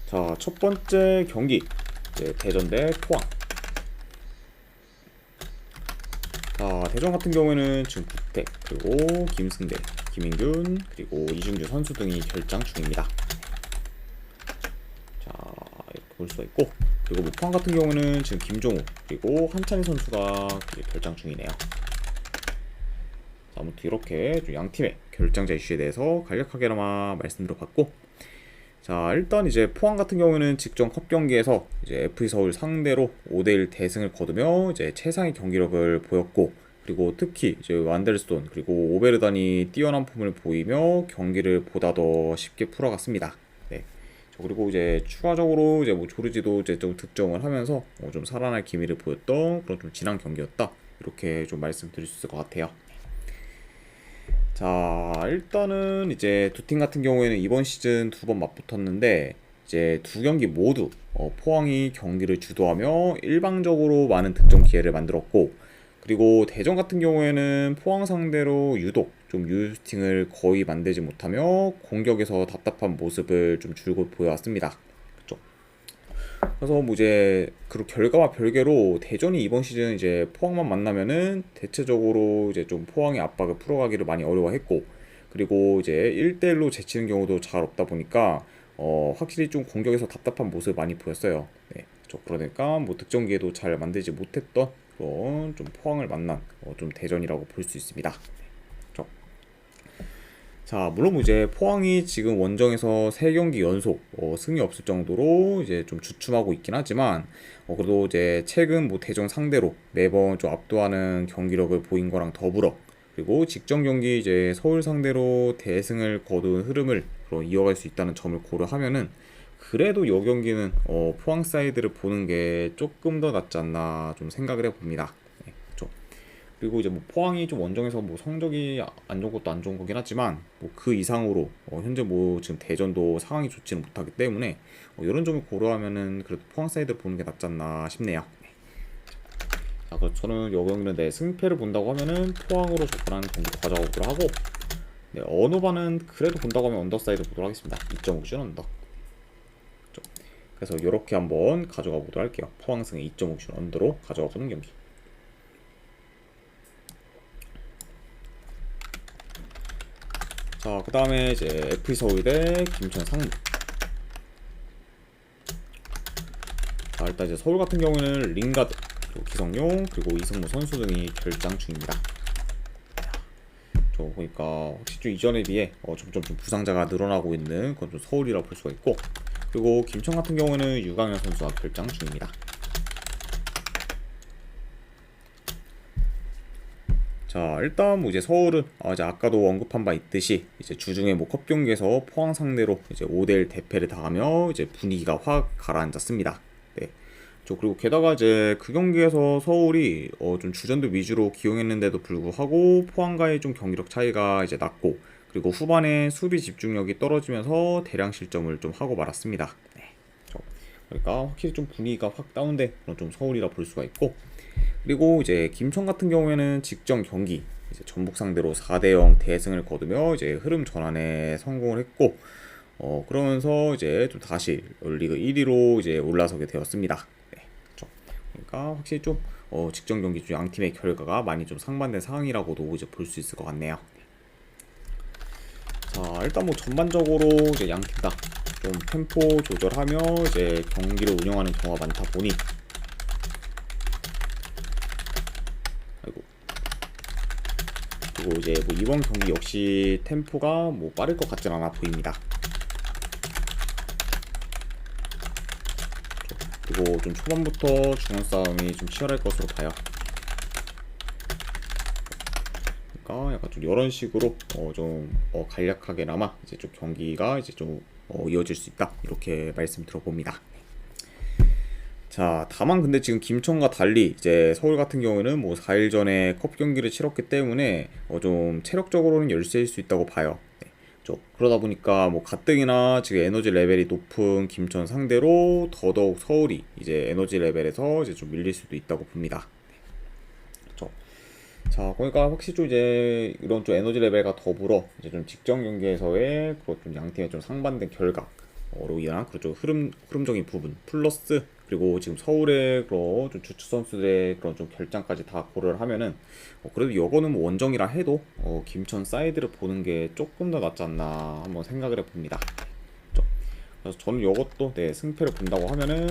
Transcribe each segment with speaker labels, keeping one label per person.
Speaker 1: 자, 첫 번째 경기 이제 대전 대 포항. 자, 대전 같은 경우에는 지금 구택 그리고 김승대, 김인균 그리고 이중규 선수 등이 결장 중입니다. 자, 이렇게 볼 수가 있고, 그리고 뭐 포항 같은 경우는 지금 김종우 그리고 한찬희 선수가 이제 결장 중이네요. 자, 아무튼 이렇게 양 팀의 결장자 이슈에 대해서 간략하게나마 말씀드려봤고, 자, 일단 이제 포항 같은 경우에는 직전 컵 경기에서 이제 FC 서울 상대로 5대1 대승을 거두며 이제 최상의 경기력을 보였고, 그리고 특히 이제 완델스톤 그리고 오베르단이 뛰어난 폼을 보이며 경기를 보다 더 쉽게 풀어갔습니다. 네. 그리고 이제 추가적으로 이제 뭐 조르지도 이제 좀 득점을 하면서 좀 살아날 기미를 보였던 그런 좀 진한 경기였다. 이렇게 좀 말씀드릴 수 있을 것 같아요. 자, 일단은 이제 두 팀 같은 경우에는 이번 시즌 두 번 맞붙었는데, 이제 두 경기 모두 포항이 경기를 주도하며 일방적으로 많은 득점 기회를 만들었고, 그리고 대전 같은 경우에는 포항 상대로 유독 좀 유스팅을 거의 만들지 못하며 공격에서 답답한 모습을 좀 줄곧 보여왔습니다. 그쵸? 그래서 뭐 이제 그 결과와 별개로 대전이 이번 시즌 이제 포항만 만나면은 대체적으로 이제 좀 포항의 압박을 풀어가기를 많이 어려워했고, 그리고 이제 1대1로 제치는 경우도 잘 없다 보니까 확실히 좀 공격에서 답답한 모습을 많이 보였어요. 네, 그러니까 뭐 득점 기회도 잘 만들지 못했던 그런 좀 포항을 만난 좀 대전이라고 볼 수 있습니다. 그쵸? 자, 물론 뭐 이제 포항이 지금 원정에서 3경기 연속 승이 없을 정도로 이제 좀 주춤하고 있긴 하지만, 그래도 이제 최근 뭐 대전 상대로 매번 좀 압도하는 경기력을 보인 거랑 더불어, 그리고 직전 경기 이제 서울 상대로 대승을 거둔 흐름을 이어갈 수 있다는 점을 고려하면은, 그래도 이 경기는 포항 사이드를 보는 게 조금 더 낫지 않나 좀 생각을 해봅니다. 네, 그렇죠. 그리고 이제 뭐 포항이 좀 원정에서 뭐 성적이 안 좋은 것도 안 좋은 거긴 하지만, 뭐 그 이상으로 현재 뭐 지금 대전도 상황이 좋지는 못하기 때문에 이런 점을 고려하면은 그래도 포항 사이드 보는 게 낫지 않나 싶네요. 자, 그래서 저는 이 경기는 내 승패를 본다고 하면은 포항으로 접근하는 경기 가져가기로 하고, 네, 언어반은 그래도 본다고 하면 언더사이드 보도록 하겠습니다. 2.5준 언더. 그래서 이렇게 한번 가져가 보도록 할게요. 포항승의 2.5준 언더로 가져가 보는 경기. 자, 그 다음에 이제 FC 서울 대 김천 상무. 자, 일단 이제 서울 같은 경우에는 링가드, 그리고 기성용, 그리고 이승무 선수 등이 결장 중입니다. 저 보니까 확실히 좀 이전에 비해 점점 좀 부상자가 늘어나고 있는 그건 좀 서울이라 볼 수가 있고, 그리고 김천 같은 경우는 유강현 선수가 결장 중입니다. 자, 일단 뭐 이제 서울은 이제 아까도 언급한 바 있듯이 이제 주중에 뭐 컵 경기에서 포항 상대로 이제 5대1 대패를 당하며 이제 분위기가 확 가라앉았습니다. 네. 그리고 게다가 이제 그 경기에서 서울이 좀 주전들 위주로 기용했는데도 불구하고 포항과의 좀 경기력 차이가 이제 났고, 그리고 후반에 수비 집중력이 떨어지면서 대량 실점을 좀 하고 말았습니다. 네. 그러니까 확실히 좀 분위기가 확 다운된 그런 좀 서울이라 볼 수가 있고, 그리고 이제 김천 같은 경우에는 직전 경기 이제 전북 상대로 4대0 대승을 거두며 이제 흐름 전환에 성공을 했고, 그러면서 이제 좀 다시 리그 1위로 이제 올라서게 되었습니다. 네, 그렇죠. 그러니까 확실히 좀 직전 경기 중 양 팀의 결과가 많이 좀 상반된 상황이라고도 이제 볼 수 있을 것 같네요. 자, 일단 뭐 전반적으로 이제 양 팀 다 좀 템포 조절하며 이제 경기를 운영하는 경우가 많다 보니, 아이고, 그리고 이제 뭐 이번 경기 역시 템포가 뭐 빠를 것 같진 않아 보입니다. 그리고 좀 초반부터 중원 싸움이 좀 치열할 것으로 봐요. 그러니까 약간 좀 이런 식으로 좀 간략하게나마 이제 좀 경기가 이제 좀 이어질 수 있다, 이렇게 말씀 들어봅니다. 자, 다만 근데 지금 김천과 달리 이제 서울 같은 경우는 뭐 4일 전에 컵 경기를 치렀기 때문에 좀 체력적으로는 열세일 수 있다고 봐요. 네. 그러다 보니까 뭐 가뜩이나 지금 에너지 레벨이 높은 김천 상대로 더더욱 서울이 이제 에너지 레벨에서 이제 좀 밀릴 수도 있다고 봅니다. 그렇죠. 자, 그러니까 확실히 좀 이제 이런 좀 에너지 레벨과 더불어 이제 좀 직전 경기에서의 그런 좀 양팀의 좀 상반된 결과, 로 인한 그런 흐름적인 부분 플러스 그리고 지금 서울의 그런 좀 주축 선수들의 그런 좀 결장까지 다 고려를 하면은 그래도 이거는 뭐 원정이라 해도 김천 사이드를 보는 게 조금 더 낫지 않나 한번 생각을 해봅니다. 그래서 저는 이것도 네, 승패를 본다고 하면은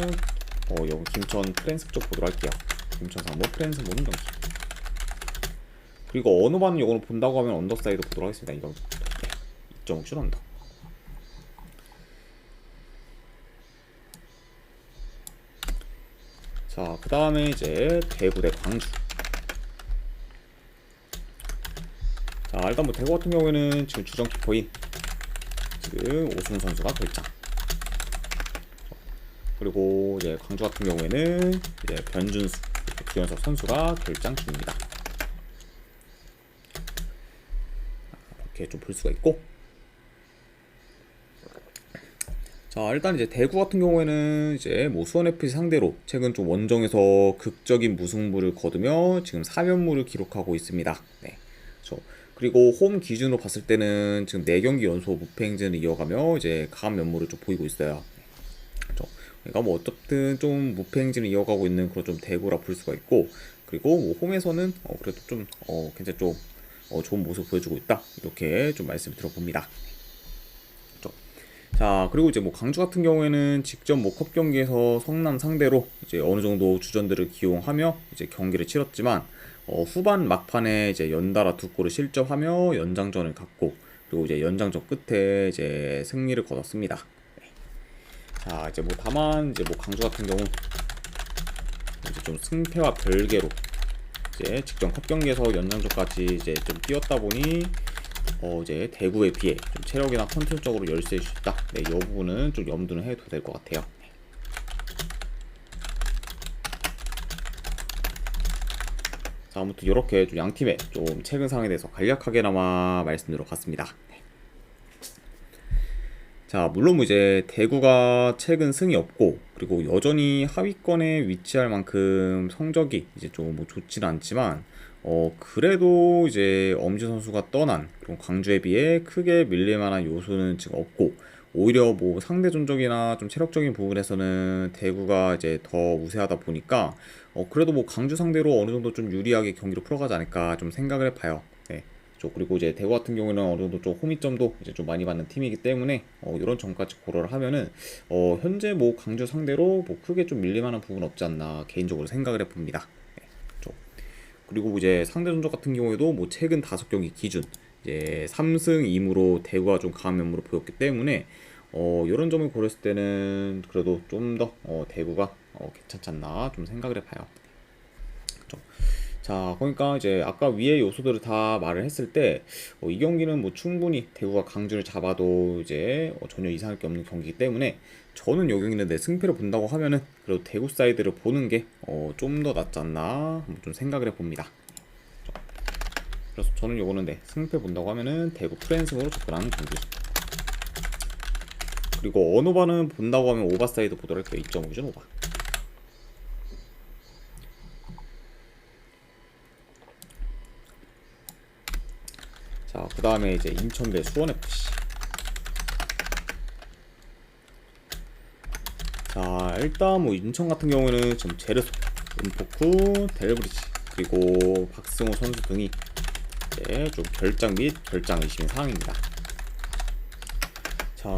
Speaker 1: 여기 김천 프랜스 쪽 보도록 할게요. 김천 상무 프랜스 보는 경기. 그리고 어느 반은 이거는 본다고 하면 언더사이드 보도록 하겠습니다. 이거 네, 2.5줄 언더. 자, 그 다음에 이제 대구 대 광주. 자, 일단 뭐 대구 같은 경우에는 지금 주전 키퍼인 지금 오승훈 선수가 결장. 그리고 이제 광주 같은 경우에는 이제 변준수, 구현석 선수가 결장 중입니다. 이렇게 좀 볼 수가 있고. 자, 일단 이제 대구 같은 경우에는 이제 뭐 수원 FC 상대로 최근 좀 원정에서 극적인 무승부를 거두며 지금 4연무를 기록하고 있습니다. 네. 그리고 홈 기준으로 봤을 때는 지금 4경기 연속 무패 행진을 이어가며 이제 강한 면모를 좀 보이고 있어요. 그러니까 뭐 어떻든 좀 무패 행진을 이어가고 있는 그런 좀 대구라 볼 수가 있고, 그리고 뭐 홈에서는 그래도 좀 굉장히 좀 좋은 모습 보여주고 있다, 이렇게 좀 말씀을 드려봅니다. 자, 그리고 이제 뭐 강주 같은 경우에는 직접 뭐 컵 경기에서 성남 상대로 이제 어느 정도 주전들을 기용하며 이제 경기를 치렀지만 후반 막판에 이제 연달아 2골을 실점하며 연장전을 갖고, 그리고 이제 연장전 끝에 이제 승리를 거뒀습니다. 자, 이제 뭐 다만 이제 뭐 강주 같은 경우 이제 좀 승패와 별개로 이제 직전 컵 경기에서 연장전까지 이제 좀 뛰었다 보니 이제 대구에 비해 좀 체력이나 컨트롤적으로 열세일 수 있다. 네, 이 부분은 좀 염두는 해도 될 것 같아요. 자, 아무튼 이렇게 좀 양 팀의 좀 최근 상황에 대해서 간략하게나마 말씀드려봤습니다. 자, 물론 뭐 이제 대구가 최근 승이 없고, 그리고 여전히 하위권에 위치할 만큼 성적이 이제 좀 뭐 좋지는 않지만, 그래도 이제 엄지 선수가 떠난 그런 광주에 비해 크게 밀릴 만한 요소는 지금 없고, 오히려 뭐 상대전적이나 좀 체력적인 부분에서는 대구가 이제 더 우세하다 보니까, 그래도 뭐 강주 상대로 어느 정도 좀 유리하게 경기를 풀어가지 않을까 좀 생각을 해봐요. 네. 그리고 이제 대구 같은 경우는 어느 정도 좀 홈이점도 이제 좀 많이 받는 팀이기 때문에 이런 점까지 고려를 하면은 현재 뭐 강주 상대로 뭐 크게 좀 밀릴만한 부분 없지 않나 개인적으로 생각을 해봅니다. 네, 그리고 이제 상대 전적 같은 경우에도 뭐 최근 5경기 기준 이제 3승 2무로 대구가 좀 강한 면모를 보였기 때문에 이런 점을 고렸을 때는 그래도 좀 더 대구가 괜찮지 않나 좀 생각을 해봐요. 자, 그러니까 이제 아까 위에 요소들을 다 말을 했을 때 이 경기는 뭐 충분히 대구가 강주를 잡아도 이제 전혀 이상할 게 없는 경기이기 때문에 저는 이 경기는 내 승패를 본다고 하면은 그래도 대구 사이드를 보는 게 좀 더 낫지 않나 한번 좀 생각을 해봅니다. 그래서 저는 요거는 내 승패 본다고 하면은 대구 프랜승으로 접근하는 경기. 그리고 어느 반은 본다고 하면 오바 사이드 보도록 할게요. 2.5준 오바. 자, 그 다음에 이제 인천 대 수원 FC. 자, 일단 뭐 인천 같은 경우는 지금 제르소, 은포쿠, 델브리지 그리고 박승호 선수 등이 이제 좀 결장 및 결장 의심인 상황입니다. 자,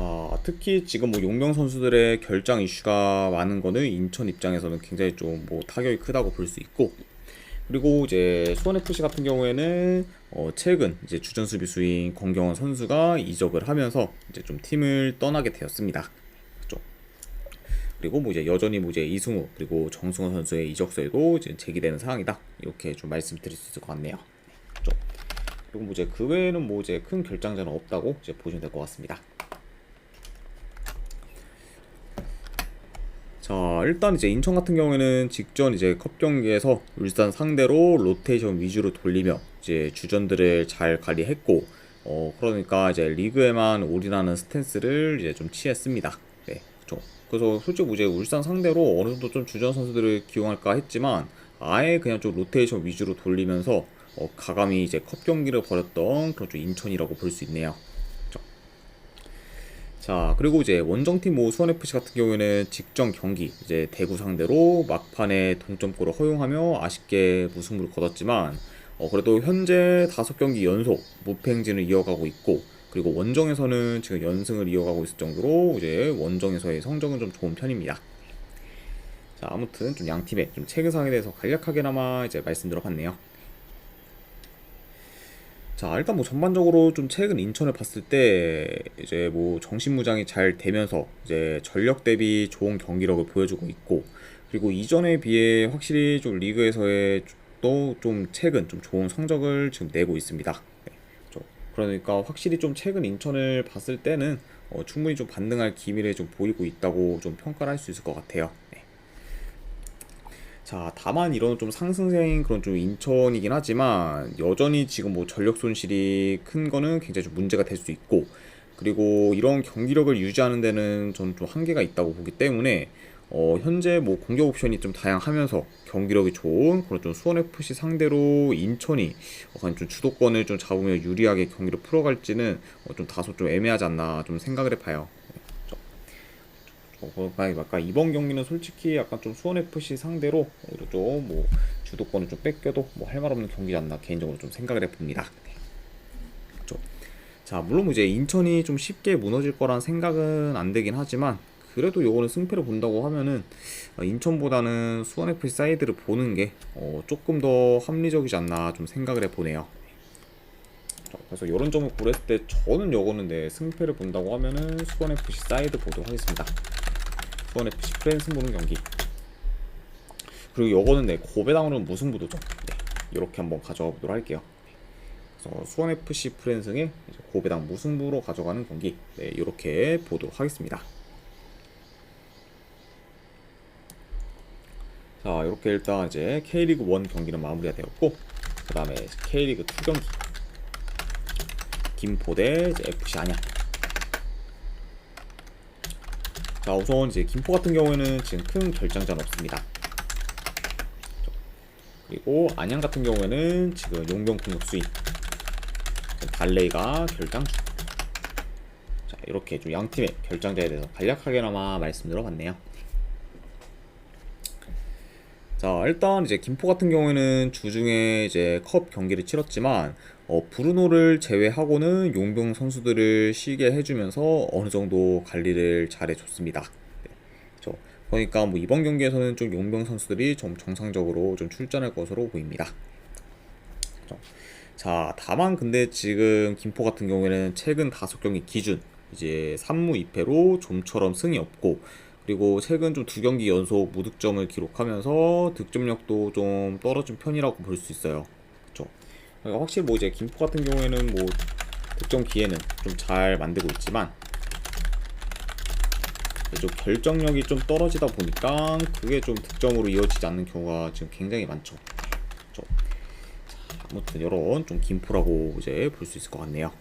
Speaker 1: 특히 지금 뭐 용병 선수들의 결장 이슈가 많은 거는 인천 입장에서는 굉장히 좀 뭐 타격이 크다고 볼 수 있고, 그리고 이제 수원FC 같은 경우에는 최근 이제 주전 수비수인 권경원 선수가 이적을 하면서 이제 좀 팀을 떠나게 되었습니다. 그렇죠? 그리고 뭐 이제 여전히 뭐 이제 이승우 그리고 정승원 선수의 이적설도 이제 제기되는 상황이다, 이렇게 좀 말씀드릴 수 있을 것 같네요. 그렇죠? 그리고 뭐 이제 그 외에는 뭐 이제 큰 결장자는 없다고 이제 보시면 될 것 같습니다. 자, 일단 이제 인천 같은 경우에는 직전 이제 컵 경기에서 울산 상대로 로테이션 위주로 돌리며 이제 주전들을 잘 관리했고, 그러니까 이제 리그에만 올인하는 스탠스를 이제 좀 취했습니다. 네, 그렇죠. 그래서 솔직히 뭐 이제 울산 상대로 어느 정도 좀 주전 선수들을 기용할까 했지만 아예 그냥 좀 로테이션 위주로 돌리면서 가감히 이제 컵 경기를 벌였던 그런 좀 인천이라고 볼 수 있네요. 자, 그리고 이제 원정팀 수원FC 같은 경우에는 직전 경기 이제 대구 상대로 막판에 동점골을 허용하며 아쉽게 무승부를 거뒀지만 그래도 현재 5경기 연속 무패 행진을 이어가고 있고, 그리고 원정에서는 지금 연승을 이어가고 있을 정도로 이제 원정에서의 성적은 좀 좋은 편입니다. 자, 아무튼 좀 양 팀의 좀 최근 상황에 대해서 간략하게나마 이제 말씀드려봤네요. 자, 일단 전반적으로 좀 최근 인천을 봤을 때 이제 정신무장이 잘 되면서 이제 전력 대비 좋은 경기력을 보여주고 있고, 그리고 이전에 비해 확실히 좀 리그에서의 또 좀 최근 좀 좋은 성적을 지금 내고 있습니다. 네, 그러니까 확실히 좀 최근 인천을 봤을 때는 충분히 좀 반등할 기미를 좀 보이고 있다고 좀 평가를 할 수 있을 것 같아요. 네. 자, 다만 이런 좀 상승세인 그런 좀 인천이긴 하지만 여전히 지금 전력 손실이 큰 거는 굉장히 좀 문제가 될 수 있고, 그리고 이런 경기력을 유지하는 데는 저는 좀 한계가 있다고 보기 때문에 현재 공격 옵션이 좀 다양하면서 경기력이 좋은 그런 좀 수원 FC 상대로 인천이 약간 좀 주도권을 좀 잡으며 유리하게 경기를 풀어갈지는 좀 다소 좀 애매하지 않나 좀 생각을 해봐요. 약간 이번 경기는 솔직히 약간 좀 수원 FC 상대로 오히려 좀 주도권을 좀 뺏겨도 할 말 없는 경기지 않나 개인적으로 좀 생각을 해봅니다. 그렇죠. 자, 물론 이제 인천이 좀 쉽게 무너질 거란 생각은 안 되긴 하지만, 그래도 요거는 승패를 본다고 하면은 인천보다는 수원 FC 사이드를 보는 게 조금 더 합리적이지 않나 좀 생각을 해보네요. 그래서 이런 점을 고려했을 때 저는 요거는 승패를 본다고 하면은 수원 FC 사이드 보도록 하겠습니다. 수원 FC 프랜스 보는 경기. 그리고 요거는 고배당으로는 무승부도죠. 네, 이렇게 한번 가져가 보도록 할게요. 그래서 수원 FC 프랜승의 고배당 무승부로 가져가는 경기, 네, 이렇게 보도록 하겠습니다. 자, 이렇게 일단 이제 K리그 1 경기는 마무리가 되었고, 그 다음에 K리그 2 경기 김포 대 FC 안양. 자, 우선 이제 김포 같은 경우에는 지금 큰 결장자는 없습니다. 그리고 안양 같은 경우에는 지금 용병 공격수인 달레이가 결장주. 자, 이렇게 좀 양 팀의 결장자에 대해서 간략하게나마 말씀드려봤네요. 자, 일단 이제 김포 같은 경우에는 주중에 이제 컵 경기를 치렀지만 브루노를 제외하고는 용병 선수들을 쉬게 해주면서 어느 정도 관리를 잘해줬습니다. 네, 그러니까 이번 경기에서는 좀 용병 선수들이 좀 정상적으로 좀 출전할 것으로 보입니다. 자, 다만 근데 지금 김포 같은 경우에는 최근 5경기 기준 이제 3무 2패로 좀처럼 승이 없고, 그리고 최근 좀 2경기 연속 무득점을 기록하면서 득점력도 좀 떨어진 편이라고 볼 수 있어요. 그렇죠. 그러니까 확실히 이제 김포 같은 경우에는 득점 기회는 좀 잘 만들고 있지만 좀 결정력이 좀 떨어지다 보니까 그게 좀 득점으로 이어지지 않는 경우가 지금 굉장히 많죠. 그렇죠. 자, 아무튼 이런 좀 김포라고 이제 볼 수 있을 것 같네요.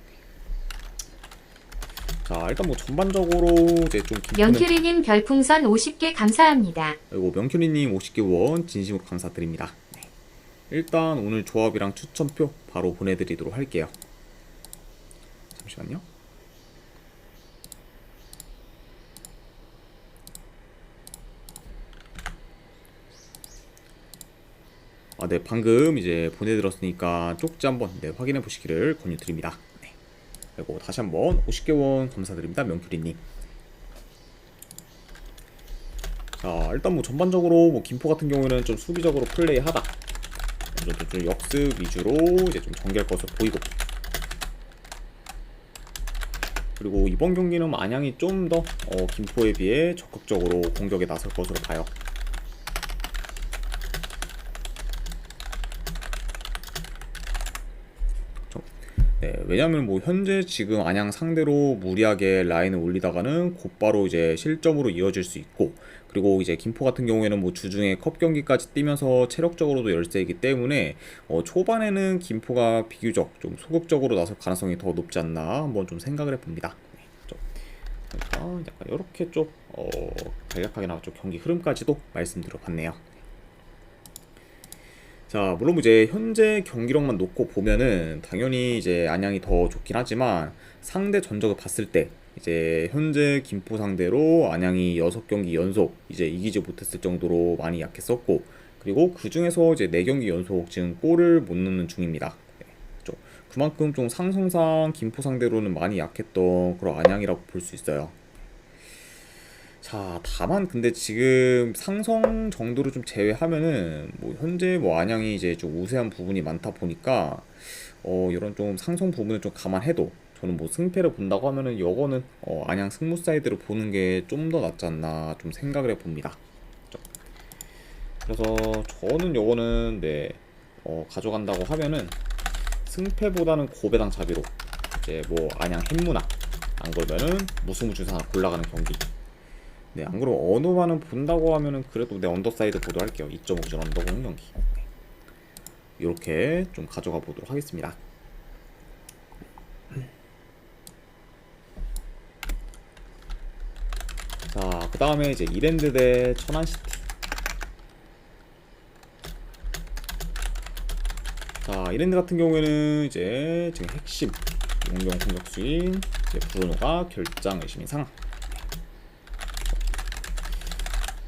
Speaker 1: 자, 일단 전반적으로 이제 좀
Speaker 2: 명큐리님 별풍선 50개 감사합니다.
Speaker 1: 그리고 명큐리님 50개 원 진심으로 감사드립니다. 네. 일단 오늘 조합이랑 추천표 바로 보내드리도록 할게요. 잠시만요. 네, 방금 이제 보내드렸으니까 쪽지 한번 확인해 보시기를 권유드립니다. 그리고 다시 한번 50개 원 감사드립니다. 명큐리님. 자, 일단 전반적으로 김포 같은 경우에는 좀 수비적으로 플레이하다 좀 역습 위주로 이제 좀 전개할 것으로 보이고, 그리고 이번 경기는 안양이 좀 더 김포에 비해 적극적으로 공격에 나설 것으로 봐요. 네, 왜냐면 현재 지금 안양 상대로 무리하게 라인을 올리다가는 곧바로 이제 실점으로 이어질 수 있고, 그리고 이제 김포 같은 경우에는 주중에 컵 경기까지 뛰면서 체력적으로도 열세이기 때문에 초반에는 김포가 비교적 좀 소극적으로 나설 가능성이 더 높지 않나 한번 좀 생각을 해봅니다. 네, 그러니까 약간 이렇게 좀 간략하게 나왔죠. 경기 흐름까지도 말씀드려봤네요. 자, 물론 이제 현재 경기력만 놓고 보면은 당연히 이제 안양이 더 좋긴 하지만 상대 전적을 봤을 때 이제 현재 김포 상대로 안양이 6경기 연속 이제 이기지 못했을 정도로 많이 약했었고, 그리고 그 중에서 이제 4경기 연속 지금 골을 못 넣는 중입니다. 네, 그렇죠. 그만큼 좀 상성상 김포 상대로는 많이 약했던 그런 안양이라고 볼 수 있어요. 자, 다만 근데 지금 상성 정도를 좀 제외하면은 뭐 현재 뭐 안양이 이제 좀 우세한 부분이 많다 보니까 이런 좀 상성 부분을 좀 감안해도 저는 뭐 승패를 본다고 하면은 요거는 안양 승무 사이드를 보는 게 좀 더 낫지 않나 좀 생각을 해봅니다. 그래서 저는 요거는 네 가져간다고 하면은 승패보다는 고배당 자비로 이제 뭐 안양 햇무나 안 그러면은 무승부주사 하나 골라가는 경기. 네, 안 그러면 어느만은 본다고 하면은 그래도 내 언더사이드 보도할게요. 2.5점 언더 보는 경기. 이렇게 좀 가져가 보도록 하겠습니다. 자, 그 다음에 이제 이랜드 대 천안시티. 자, 이랜드 같은 경우에는 이제 지금 핵심 용병 공격수인 이제 브루노가 결장 의심인 상황.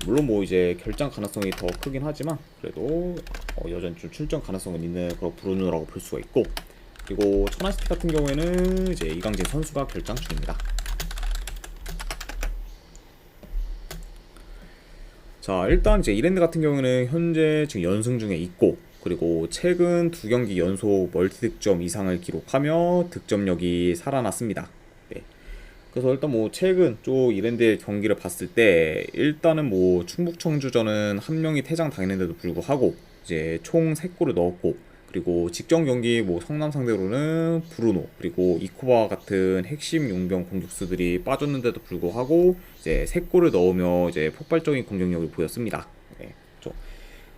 Speaker 1: 물론 뭐 이제 결장 가능성이 더 크긴 하지만 그래도 여전히 좀 출전 가능성은 있는 그런 브루노라고 볼 수가 있고, 그리고 천안시티 같은 경우에는 이제 이강진 선수가 결장 중입니다. 자, 일단 이제 이랜드 같은 경우는 현재 지금 연승 중에 있고, 그리고 최근 2경기 연속 멀티 득점 이상을 기록하며 득점력이 살아났습니다. 네. 그래서 일단 뭐 최근 좀 이랜드의 경기를 봤을 때 일단은 뭐 충북 청주전은 한 명이 퇴장 당했는데도 불구하고 이제 총 3골을 넣었고, 그리고 직전 경기 뭐 성남 상대로는 브루노 그리고 이코바 같은 핵심 용병 공격수들이 빠졌는데도 불구하고 이제 3골을 넣으며 이제 폭발적인 공격력을 보였습니다. 네, 그렇죠.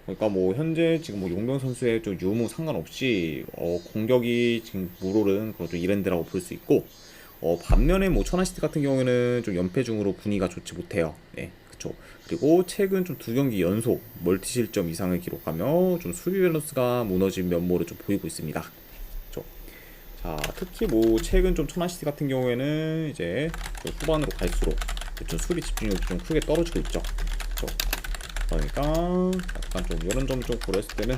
Speaker 1: 그러니까 뭐 현재 지금 뭐 용병 선수의 좀 유무 상관없이 공격이 지금 물오른 그런 좀 이랜드라고 볼 수 있고, 반면에 뭐 천안시티 같은 경우에는 좀 연패 중으로 분위기가 좋지 못해요. 네, 그쵸. 그리고 최근 좀 2경기 연속 멀티 실점 이상을 기록하며 좀 수비 밸런스가 무너진 면모를 좀 보이고 있습니다. 그쵸. 자, 특히 뭐 최근 좀 천안시티 같은 경우에는 이제 후반으로 갈수록 좀 수비 집중력이 좀 크게 떨어지고 있죠. 그쵸. 그러니까 약간 좀 이런 점을 좀 고려했을 때는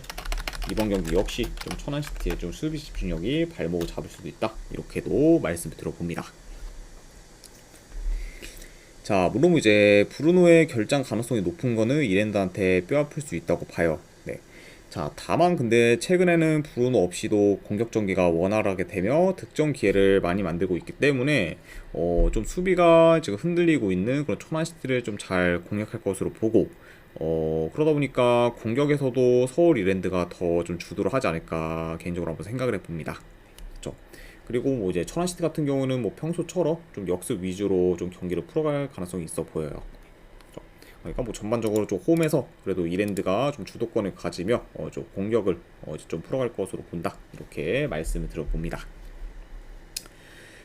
Speaker 1: 이번 경기 역시 좀 천안시티의 좀 수비 집중력이 발목을 잡을 수도 있다, 이렇게도 말씀을 드려봅니다. 자, 물론 이제 브루노의 결장 가능성이 높은 거는 이랜드한테 뼈아플 수 있다고 봐요. 네. 자, 다만 근데 최근에는 브루노 없이도 공격 전개가 원활하게 되며 득점 기회를 많이 만들고 있기 때문에 좀 수비가 지금 흔들리고 있는 그런 천안시티를 좀 잘 공략할 것으로 보고, 그러다 보니까 공격에서도 서울 이랜드가 더 좀 주도를 하지 않을까 개인적으로 한번 생각을 해봅니다. 그렇죠. 그리고 뭐 이제 천안시티 같은 경우는 뭐 평소처럼 좀 역습 위주로 좀 경기를 풀어갈 가능성이 있어 보여요. 그렇죠. 그러니까 뭐 전반적으로 좀 홈에서 그래도 이랜드가 좀 주도권을 가지며 좀 공격을 좀 풀어갈 것으로 본다, 이렇게 말씀을 드려봅니다.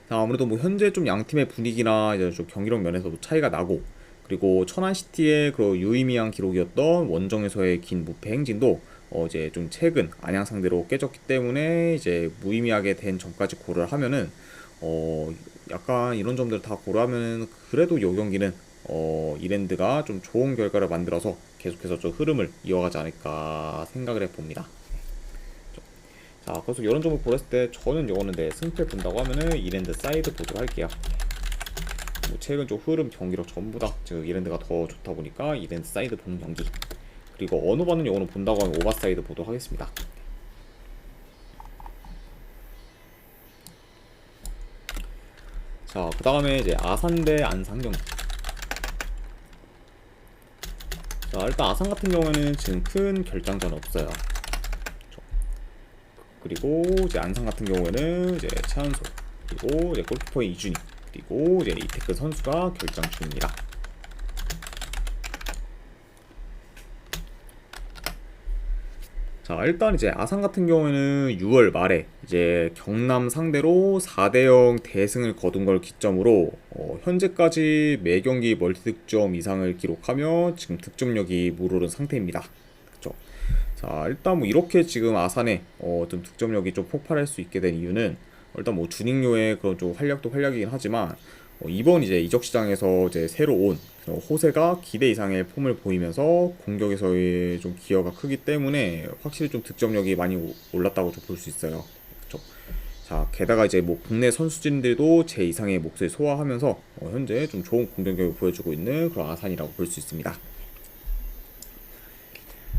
Speaker 1: 아무래도 뭐 현재 좀 양 팀의 분위기나 이제 좀 경기력 면에서도 차이가 나고, 그리고 천안시티의 그 유의미한 기록이었던 원정에서의 긴 무패 행진도 이제 좀 최근 안양 상대로 깨졌기 때문에 이제 무의미하게 된 점까지 고려를 하면은 약간 이런 점들을 다 고려하면은 그래도 요 경기는 이랜드가 좀 좋은 결과를 만들어서 계속해서 좀 흐름을 이어가지 않을까 생각을 해봅니다. 자, 그래서 이런 점을 고렸을 때 저는 이거는 내 승패 본다고 하면은 이랜드 사이드 보도록 할게요. 뭐 최근 좀 흐름 경기력 전부 다 지금 이랜드가 더 좋다 보니까 이랜드 사이드 보는 경기, 그리고 어느 반은 요거는 본다고 하면 오버사이드 보도록 하겠습니다. 자, 그 다음에 이제 아산 대 안산 경기. 자, 일단 아산 같은 경우에는 지금 큰 결장전 없어요. 그리고 이제 안산 같은 경우에는 이제 차은소, 그리고 이제 골키퍼의 이준희, 그리고 이제 이태크 선수가 결장 중입니다. 자, 일단 이제 아산 같은 경우에는 6월 말에 이제 경남 상대로 4대0 대승을 거둔 걸 기점으로 현재까지 매 경기 멀티 득점 이상을 기록하며 지금 득점력이 물오른 상태입니다. 그쵸? 자, 일단 뭐 이렇게 지금 아산의 좀 득점력이 좀 폭발할 수 있게 된 이유는 일단 뭐 주닝요의 그런 좀 활약도 활약이긴 하지만 이번 이제 이적 시장에서 이제 새로 온 호세가 기대 이상의 폼을 보이면서 공격에서의 좀 기여가 크기 때문에 확실히 좀 득점력이 많이 올랐다고 좀 볼 수 있어요. 그쵸? 자, 게다가 이제 뭐 국내 선수진들도 제 이상의 몫을 소화하면서 현재 좀 좋은 공격력을 보여주고 있는 그런 아산이라고 볼 수 있습니다.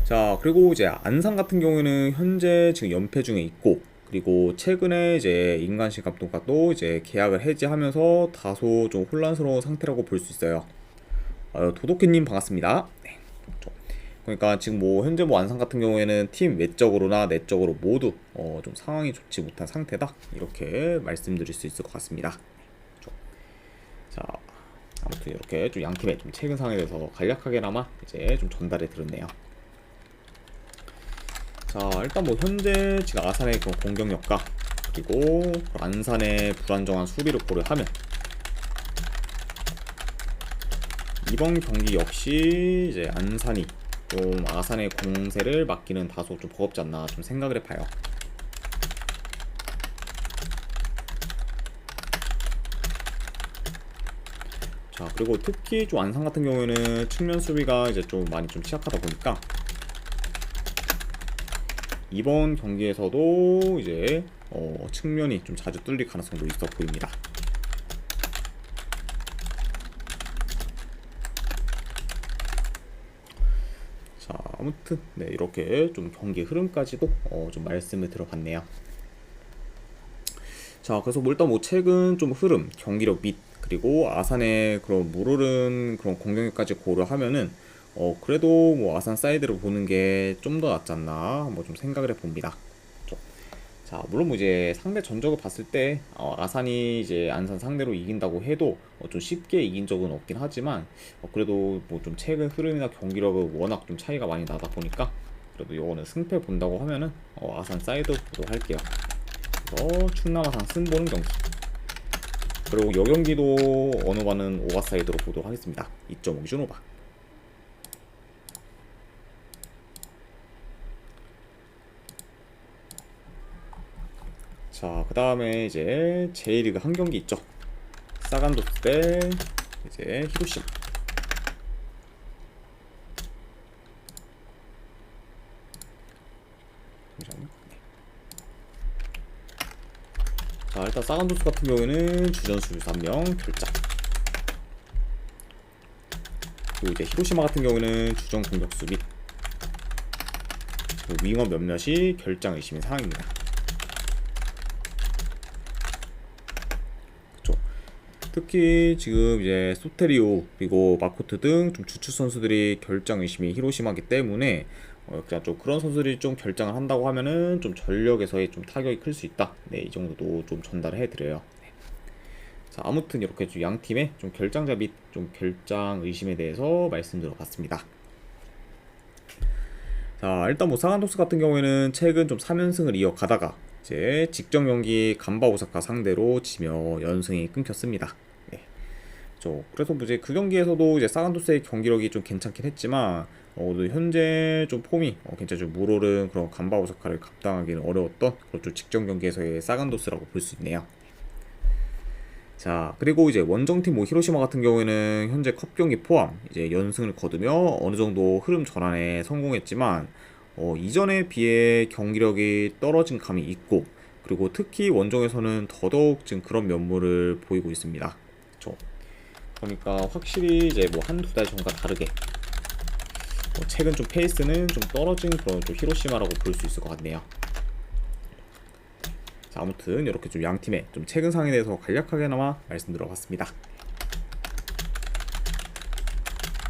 Speaker 1: 자, 그리고 이제 안산 같은 경우에는 현재 지금 연패 중에 있고, 그리고 최근에 이제 임관식 감독과 또 이제 계약을 해지하면서 다소 좀 혼란스러운 상태라고 볼 수 있어요. 도덕회님 반갑습니다. 네. 그러니까 지금 뭐 현재 뭐 안산 같은 경우에는 팀 외적으로나 내적으로 모두 좀 상황이 좋지 못한 상태다, 이렇게 말씀드릴 수 있을 것 같습니다. 자, 아무튼 이렇게 좀 양팀의 좀 최근 상황에 대해서 간략하게나마 이제 좀 전달해 드렸네요. 자, 일단 뭐 현재 지금 아산의 그런 공격력과 그리고 안산의 불안정한 수비를 고려하면 이번 경기 역시 이제 안산이 좀 아산의 공세를 막기는 다소 좀 버겁지 않나 좀 생각을 해봐요. 자, 그리고 특히 좀 안산 같은 경우에는 측면 수비가 이제 좀 많이 좀 취약하다 보니까 이번 경기에서도 이제 측면이 좀 자주 뚫릴 가능성도 있어 보입니다. 자, 아무튼 네, 이렇게 좀 경기 흐름까지도 좀 말씀을 들어봤네요. 자, 그래서 뭐 일단 뭐 최근 좀 흐름, 경기력 및 그리고 아산의 그런 물오른 그런 공격력까지 고려하면은 그래도 뭐 아산 사이드로 보는 게 좀 더 낫지 않나 한번 좀 생각을 해봅니다. 자, 물론 뭐 이제 상대 전적을 봤을 때 아산이 이제 안산 상대로 이긴다고 해도 좀 쉽게 이긴 적은 없긴 하지만 그래도 뭐 좀 최근 흐름이나 경기력은 워낙 좀 차이가 많이 나다 보니까 그래도 요거는 승패 본다고 하면은 아산 사이드 보도할게요. 그래서 충남 아산 승보는 경기, 그리고 여 경기도 어느 바는 오바 사이드로 보도록 하겠습니다. 2.5 기준 오바. 자, 그 다음에 이제 J리그 한 경기 있죠. 사간도스 대 이제 히로시마. 잠시만요. 네. 자, 일단 사간도스 같은 경우에는 주전 수비수 1명 결장, 그리고 이제 히로시마 같은 경우에는 주전 공격수 및 윙어 몇몇이 결장 의심인 상황입니다. 특히 지금 이제 소테리오 그리고 마코트 등 좀 주축 선수들이 결장 의심이 히로시마기 때문에 그냥 좀 그런 선수들이 좀 결장을 한다고 하면은 좀 전력에서의 좀 타격이 클 수 있다. 네, 이 정도도 좀 전달을 해드려요. 네. 자, 아무튼 이렇게 좀 양 팀의 좀 결장자 및 좀 결장 의심에 대해서 말씀드려봤습니다. 자, 일단 뭐 사간토스 같은 경우에는 최근 좀 3연승을 이어가다가 이제 직전 경기 간바 오사카 상대로 지며 연승이 끊겼습니다. 네. 그래서 뭐 이제 그 경기에서도 이제 사간토스의 경기력이 좀 괜찮긴 했지만 현재 좀 폼이 굉장히 좀 물오른 그런 간바 오사카를 감당하기는 어려웠던 그런 좀 직전 경기에서의 사간토스라고 볼 수 있네요. 자, 그리고 이제 원정팀 뭐 히로시마 같은 경우에는 현재 컵 경기 포함 이제 연승을 거두며 어느 정도 흐름 전환에 성공했지만 이전에 비해 경기력이 떨어진 감이 있고, 그리고 특히 원정에서는 더더욱 지금 그런 면모를 보이고 있습니다. 그쵸? 그러니까 확실히 이제 뭐 한두 달 전과 다르게 최근 좀 페이스는 좀 떨어진 그런 좀 히로시마라고 볼 수 있을 것 같네요. 자, 아무튼 이렇게 좀 양 팀의 좀 최근 상황에 대해서 간략하게나마 말씀드려봤습니다.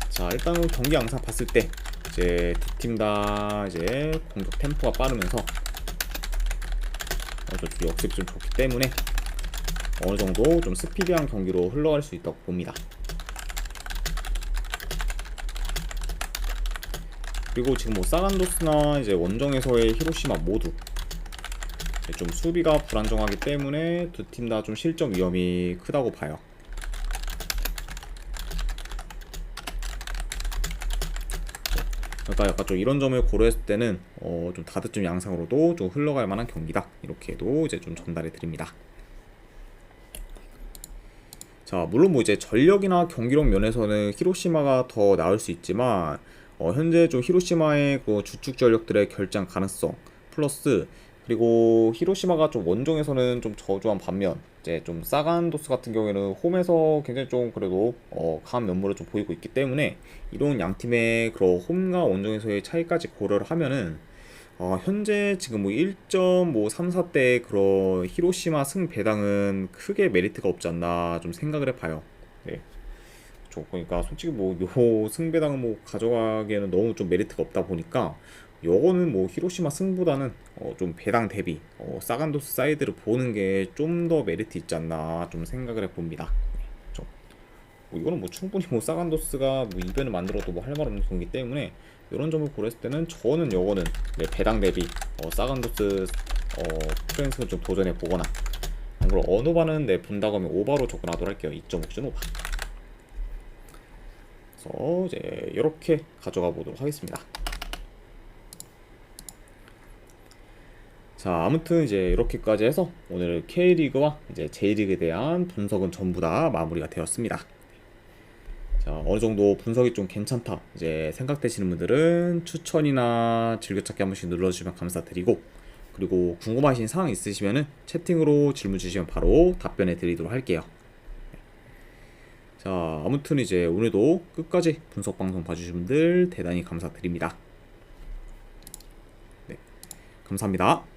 Speaker 1: 자, 일단 경기 양상 봤을 때 이제 두 팀 다 이제 공격 템포가 빠르면서 역습이 좀 좋기 때문에 어느 정도 좀 스피디한 경기로 흘러갈 수 있다고 봅니다. 그리고 지금 뭐 사간도스나 이제 원정에서의 히로시마 모두 좀 수비가 불안정하기 때문에 두 팀 다 좀 실점 위험이 크다고 봐요. 그러니까 약간 좀 이런 점을 고려했을 때는 좀 다득점 양상으로도 좀 흘러갈 만한 경기다, 이렇게도 이제 좀 전달해 드립니다. 자, 물론 뭐 이제 전력이나 경기력 면에서는 히로시마가 더 나을 수 있지만 현재 좀 히로시마의 그 주축 전력들의 결장 가능성 플러스 그리고 히로시마가 좀 원정에서는 좀 저조한 반면 이제 좀 사간도스 같은 경우에는 홈에서 굉장히 좀 그래도 강한 면모를 좀 보이고 있기 때문에 이런 양 팀의 그런 홈과 원정에서의 차이까지 고려를 하면은 현재 지금 뭐 1.34대 그런 히로시마 승 배당은 크게 메리트가 없지 않나 좀 생각을 해봐요. 네. 그러니까 솔직히 뭐 요 승배당은 뭐 가져가기에는 너무 좀 메리트가 없다 보니까 요거는 뭐 히로시마 승보다는 좀 배당 대비 사간도스 사이드를 보는 게 좀 더 메리트 있지 않나 좀 생각을 해봅니다. 뭐 이거는 뭐 충분히 뭐 사간도스가 뭐 이변을 만들어도 뭐 할 말 없는 경기 때문에 이런 점을 고려했을 때는 저는 요거는 네, 배당 대비 사간도스 프랜스를 좀 도전해 보거나 그리고 언오바는 네, 본다고 하면 오바로 접근하도록 할게요. 2.5준 오바. 그래서 이제 이렇게 가져가 보도록 하겠습니다. 자, 아무튼 이제 이렇게까지 해서 오늘 K리그와 이제 J리그에 대한 분석은 전부 다 마무리가 되었습니다. 자, 어느 정도 분석이 좀 괜찮다 이제 생각되시는 분들은 추천이나 즐겨찾기 한 번씩 눌러주시면 감사드리고, 그리고 궁금하신 사항 있으시면은 채팅으로 질문 주시면 바로 답변해 드리도록 할게요. 자, 아무튼 이제 오늘도 끝까지 분석 방송 봐주신 분들 대단히 감사드립니다. 네, 감사합니다.